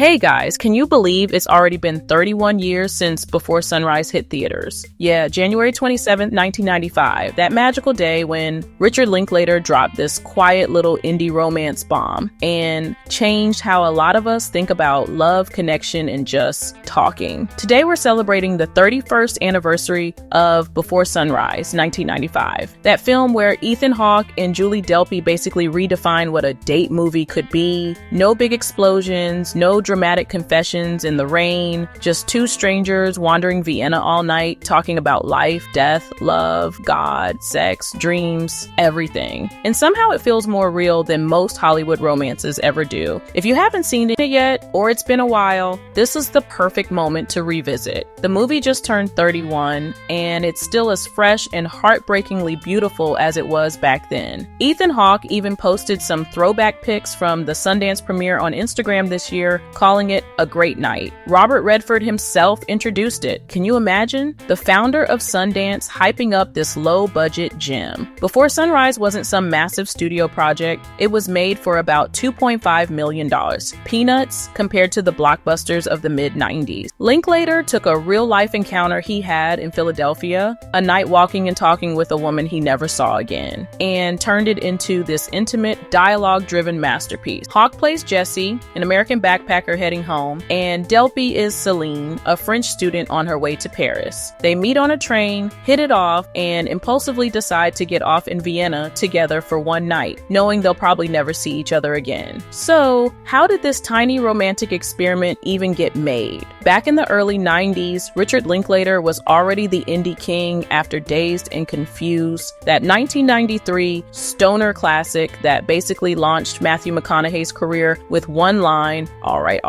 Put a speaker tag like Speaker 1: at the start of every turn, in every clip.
Speaker 1: Hey guys, can you believe it's already been 31 years since Before Sunrise hit theaters? Yeah, January 27th, 1995, that magical day when Richard Linklater dropped this quiet little indie romance bomb and changed how a lot of us think about love, connection, and just talking. Today we're celebrating the 31st anniversary of Before Sunrise, 1995. That film where Ethan Hawke and Julie Delpy basically redefined what a date movie could be. No big explosions, no dramatic confessions in the rain, just two strangers wandering Vienna all night, talking about life, death, love, God, sex, dreams, everything. And somehow it feels more real than most Hollywood romances ever do. If you haven't seen it yet, or it's been a while, this is the perfect moment to revisit. The movie just turned 31, and it's still as fresh and heartbreakingly beautiful as it was back then. Ethan Hawke even posted some throwback pics from the Sundance premiere on Instagram this year, calling it a great night. Robert Redford himself introduced it. Can you imagine? The founder of Sundance hyping up this low-budget gem. Before Sunrise wasn't some massive studio project. It was made for about $2.5 million. Peanuts compared to the blockbusters of the mid-90s. Linklater took a real-life encounter he had in Philadelphia, a night walking and talking with a woman he never saw again, and turned it into this intimate, dialogue-driven masterpiece. Hawke plays Jesse, an American backpacker heading home, and Delpy is Céline, a French student on her way to Paris. They meet on a train, hit it off, and impulsively decide to get off in Vienna together for one night, knowing they'll probably never see each other again. So, how did this tiny romantic experiment even get made? Back in the early 90s, Richard Linklater was already the indie king after Dazed and Confused, that 1993 stoner classic that basically launched Matthew McConaughey's career with one line, all right.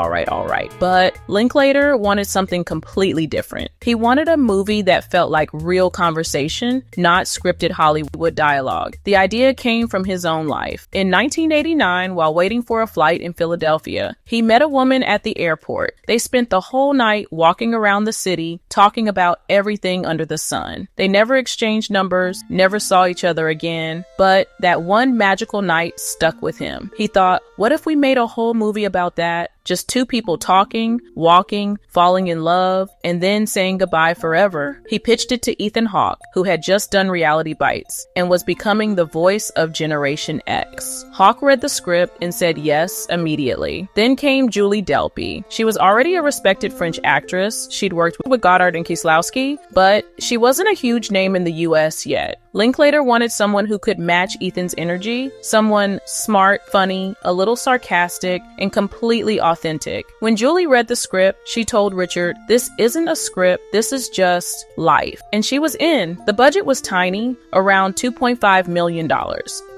Speaker 1: But Linklater wanted something completely different. He wanted a movie that felt like real conversation, not scripted Hollywood dialogue. The idea came from his own life. In 1989, while waiting for a flight in Philadelphia, he met a woman at the airport. They spent the whole night walking around the city, talking about everything under the sun. They never exchanged numbers, never saw each other again, but that one magical night stuck with him. He thought, what if we made a whole movie about that? Just two people talking, walking, falling in love, and then saying goodbye forever. He pitched it to Ethan Hawke, who had just done Reality Bites and was becoming the voice of Generation X. Hawke read the script and said yes immediately. Then came Julie Delpy. She was already a respected French actress. She'd worked with Godard and Kieslowski, but she wasn't a huge name in the US yet. Linklater wanted someone who could match Ethan's energy, someone smart, funny, a little sarcastic, and completely authentic. When Julie read the script, she told Richard, "This isn't a script, this is just life." And she was in. The budget was tiny, around $2.5 million.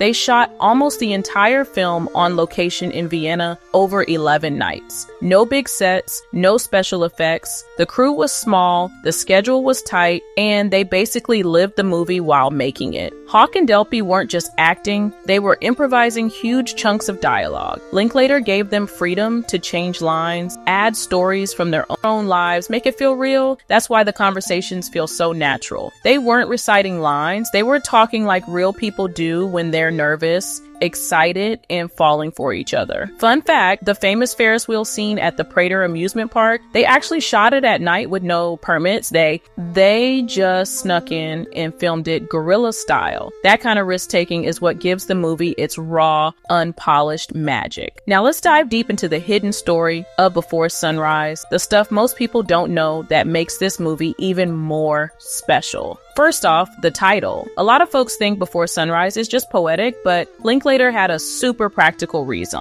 Speaker 1: They shot almost the entire film on location in Vienna over 11 nights. No big sets, no special effects. The crew was small, the schedule was tight, and they basically lived the movie while making it. Hawke and Delpy weren't just acting, they were improvising huge chunks of dialogue. Linklater gave them freedom to change lines, add stories from their own lives, make it feel real. That's why the conversations feel so natural. They weren't reciting lines, they were talking like real people do when they're nervous, excited, and falling for each other. Fun fact, the famous Ferris wheel scene at the Prater amusement park, they actually shot it at night with no permits. They just snuck in and filmed it guerrilla style. That kind of risk-taking is what gives the movie its raw, unpolished magic. Now let's dive deep into the hidden story of Before Sunrise, the stuff most people don't know that makes this movie even more special. First off, the title. A lot of folks think Before Sunrise is just poetic, but Linklater had a super practical reason.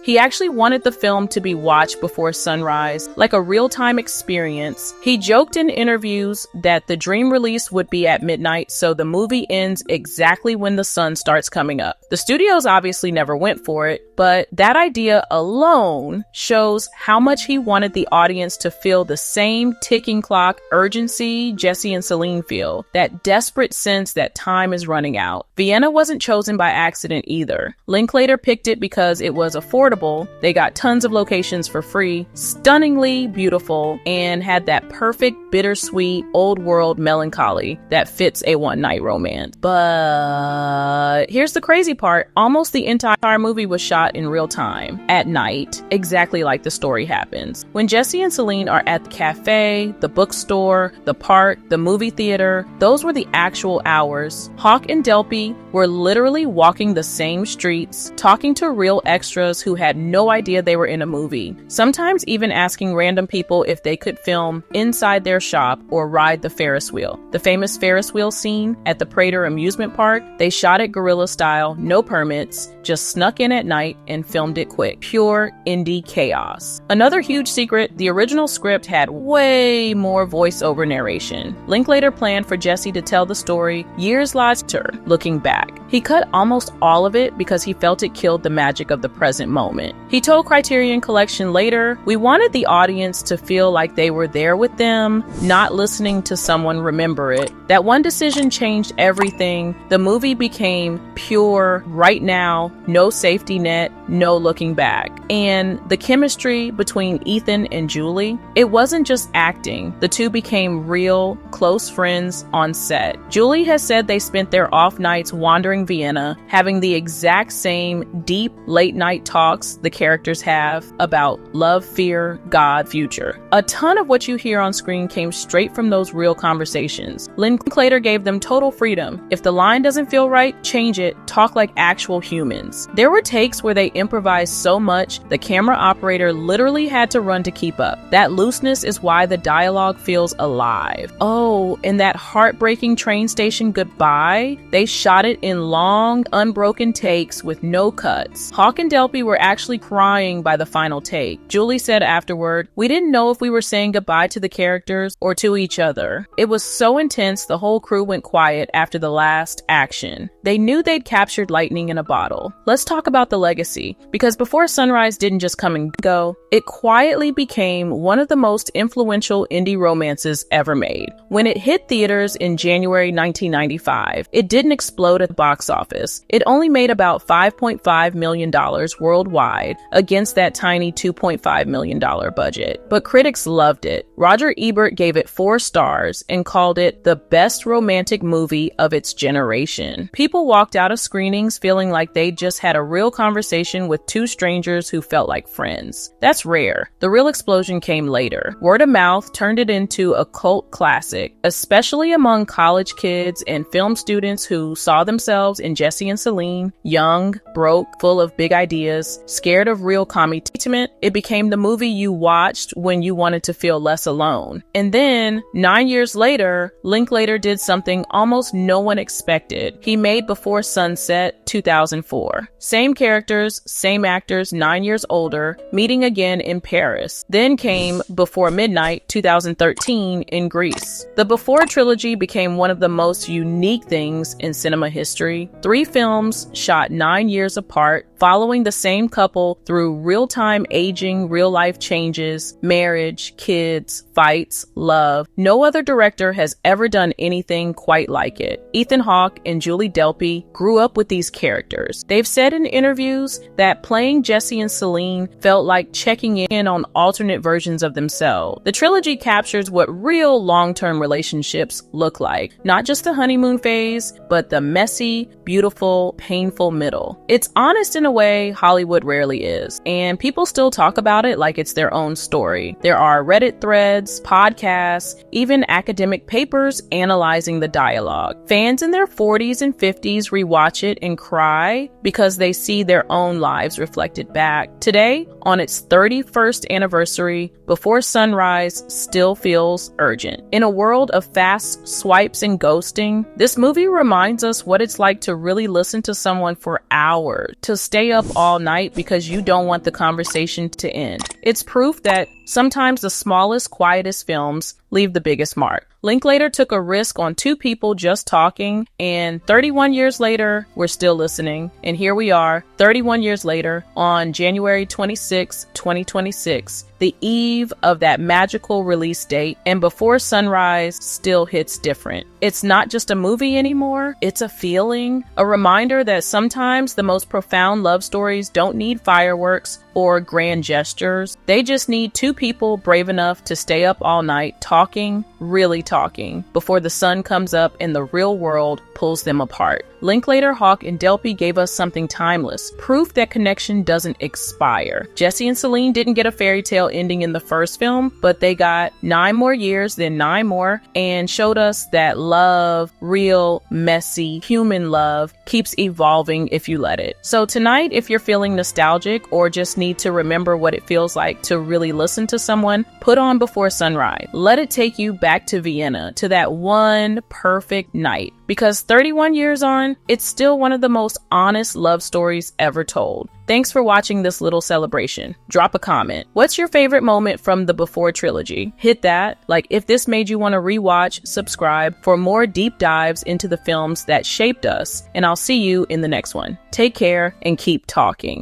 Speaker 1: He actually wanted the film to be watched before sunrise, like a real-time experience. He joked in interviews that the dream release would be at midnight, so the movie ends exactly when the sun starts coming up. The studios obviously never went for it, but that idea alone shows how much he wanted the audience to feel the same ticking clock urgency Jesse and Céline feel. show, that desperate sense that time is running out. Vienna wasn't chosen by accident either. Linklater picked it because it was affordable, they got tons of locations for free, stunningly beautiful, and had that perfect bittersweet old world melancholy that fits a one-night romance. But here's the crazy part. Almost the entire movie was shot in real time, at night, exactly like the story happens. When Jesse and Céline are at the cafe, the bookstore, the park, the movie theater, those were the actual hours. Hawke and Delpy were literally walking the same streets, talking to real extras who had no idea they were in a movie, sometimes even asking random people if they could film inside their shop or ride the Ferris wheel. The famous Ferris wheel scene at the Prater amusement park, they shot it guerrilla style, no permits, just snuck in at night and filmed it quick. Pure indie chaos. Another huge secret, the original script had way more voiceover narration. Linklater planned for Jesse to tell the story years later, looking back. He cut almost all of it because he felt it killed the magic of the present moment. He told Criterion Collection later, "We wanted the audience to feel like they were there with them, not listening to someone remember it. That one decision changed everything. The movie became pure, right now, no safety net, no looking back." And the chemistry between Ethan and Julie, it wasn't just acting. The two became real, close friends on set. Julie has said they spent their off nights wandering Vienna, having the exact same deep late night talks the characters have about love, fear, God, future. A ton of what you hear on screen came straight from those real conversations. Linklater gave them total freedom. If the line doesn't feel right, change it, talk like actual humans. There were takes where they improvised so much, the camera operator literally had to run to keep up. That looseness is why the dialogue feels alive. Oh, and that heartbreaking train station goodbye, they shot it in long, unbroken takes with no cuts. Hawke and Delpy were actually crying by the final take. Julie said afterward, "We didn't know if we were saying goodbye to the characters or to each other. It was so intense the whole crew went quiet after the last action. They knew they'd captured lightning in a bottle." Let's talk about the legacy, because Before Sunrise didn't just come and go, it quietly became one of the most influential indie romances ever made. When it hit theaters in January 1995, it didn't explode at the box office. It only made about $5.5 million worldwide against that tiny $2.5 million budget. But critics loved it. Roger Ebert gave it 4 stars and called it the best romantic movie of its generation. People walked out of screenings feeling like they just had a real conversation with two strangers who felt like friends. That's rare. The real explosion came later. Word of mouth turned it into a cult classic, especially among college kids and film students who saw themselves in Jesse and Céline, young, broke, full of big ideas, scared of real commitment. It became the movie you watched when you wanted to feel less alone. And then, 9 years later, Linklater did something almost no one expected. He made Before Sunset 2004. Same characters, same actors, 9 years older, meeting again in Paris. Then came Before Midnight 2013 in Greece. The Before Trilogy became one of the most unique things in cinema history. 3 films shot 9 years apart, following the same couple through real-time aging, real-life changes, marriage, kids, fights, love. No other director has ever done anything quite like it. Ethan Hawke and Julie Delpy grew up with these characters. They've said in interviews that playing Jesse and Céline felt like checking in on alternate versions of themselves. The trilogy captures what real long-term relationships look like. Not just the honeymoon phase, but the messy, beautiful, painful middle. It's honest in a way Hollywood rarely is, and people still talk about it like it's their own story. There are Reddit threads, podcasts, even academic papers analyzing the dialogue. Fans in their 40s and 50s rewatch it and cry because they see their own lives reflected back. Today, on its 31st anniversary, Before Sunrise still feels urgent. In a world of fast swipes and ghosting, this movie reminds us what it's like to really listen to someone for hours, to stay up all night because you don't want the conversation to end. It's proof that sometimes the smallest, quietest films leave the biggest mark. Linklater took a risk on two people just talking, and 31 years later, we're still listening. And here we are, 31 years later, on January 26, 2026, the eve of that magical release date, and Before Sunrise still hits different. It's not just a movie anymore, it's a feeling, a reminder that sometimes the most profound love stories don't need fireworks or grand gestures. They just need two people brave enough to stay up all night talking, really talking, before the sun comes up and the real world pulls them apart. Linklater, Hawke, and Delpy gave us something timeless, proof that connection doesn't expire. Jesse and Céline didn't get a fairy tale ending in the first film, but they got 9 more years, then 9 more, and showed us that love, real, messy, human love, keeps evolving if you let it. So tonight, if you're feeling nostalgic or just need to remember what it feels like to really listen to someone, put on Before Sunrise. Let it take you back to Vienna, to that one perfect night. Because 31 years on, it's still one of the most honest love stories ever told. Thanks for watching this little celebration. Drop a comment. What's your favorite moment from the Before Trilogy? Hit that. Like, if this made you want to rewatch, subscribe for more deep dives into the films that shaped us. And I'll see you in the next one. Take care and keep talking.